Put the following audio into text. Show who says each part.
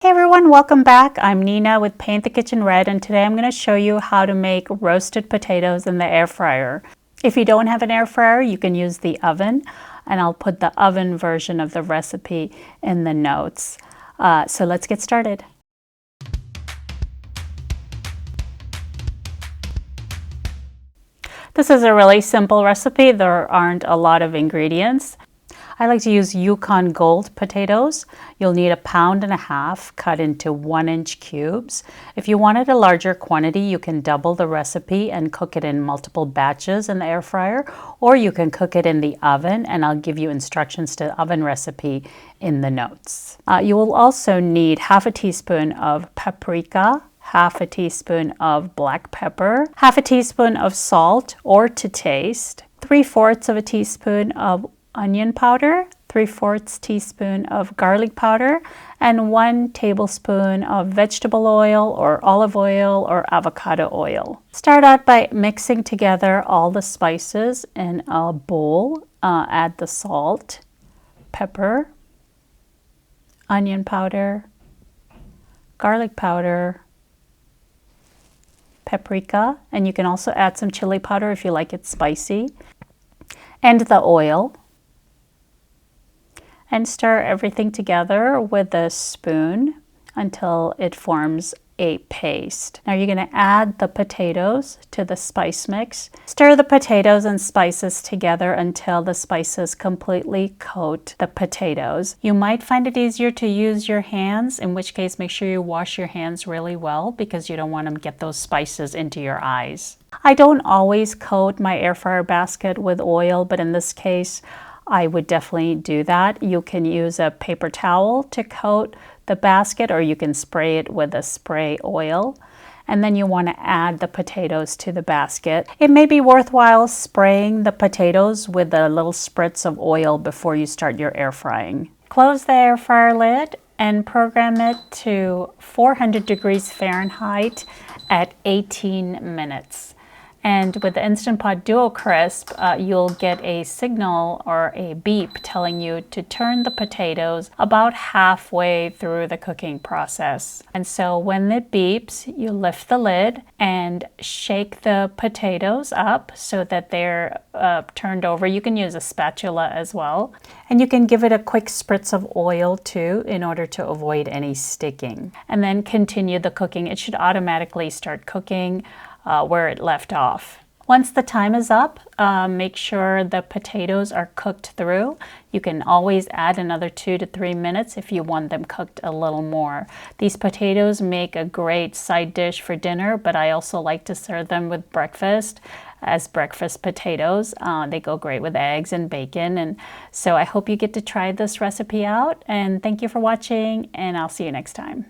Speaker 1: Hey everyone, welcome back. I'm Nina with Paint the Kitchen Red, and today I'm going to show you how to make roasted potatoes in the air fryer. If you don't have an air fryer, you can use the oven, and I'll put the oven version of the recipe in the notes. So let's get started. This is a really simple recipe. There aren't a lot of ingredients. I like to use Yukon Gold potatoes. You'll need 1.5 pounds cut into 1-inch cubes. If you wanted a larger quantity, you can double the recipe and cook it in multiple batches in the air fryer, or you can cook it in the oven, and I'll give you instructions to the oven recipe in the notes. You will also need 1/2 teaspoon of paprika, 1/2 teaspoon of black pepper, 1/2 teaspoon of salt or to taste, 3/4 teaspoon of onion powder, 3/4 teaspoon of garlic powder, and 1 tablespoon of vegetable oil or olive oil or avocado oil. Start out by mixing together all the spices in a bowl. Add the salt, pepper, onion powder, garlic powder, paprika, and you can also add some chili powder if you like it spicy, and the oil. And stir everything together with a spoon until it forms a paste. Now you're going to add the potatoes to the spice mix. Stir the potatoes and spices together until the spices completely coat the potatoes. You might find it easier to use your hands, in which case make sure you wash your hands really well because you don't want to get those spices into your eyes. I don't always coat my air fryer basket with oil, but in this case I would definitely do that. You can use a paper towel to coat the basket, or you can spray it with a spray oil. And then you want to add the potatoes to the basket. It may be worthwhile spraying the potatoes with a little spritz of oil before you start your air frying. Close the air fryer lid and program it to 400 degrees Fahrenheit at 18 minutes. And with the Instant Pot Duo Crisp, you'll get a signal or a beep telling you to turn the potatoes about halfway through the cooking process. And so when it beeps, you lift the lid and shake the potatoes up so that they're turned over. You can use a spatula as well. And you can give it a quick spritz of oil too in order to avoid any sticking. And then continue the cooking. It should automatically start cooking where it left off. Once the time is up, make sure the potatoes are cooked through. You can always add another 2 to 3 minutes if you want them cooked a little more. These potatoes make a great side dish for dinner, but I also like to serve them with breakfast as breakfast potatoes. They go great with eggs and bacon, and so I hope you get to try this recipe out, and thank you for watching, and I'll see you next time.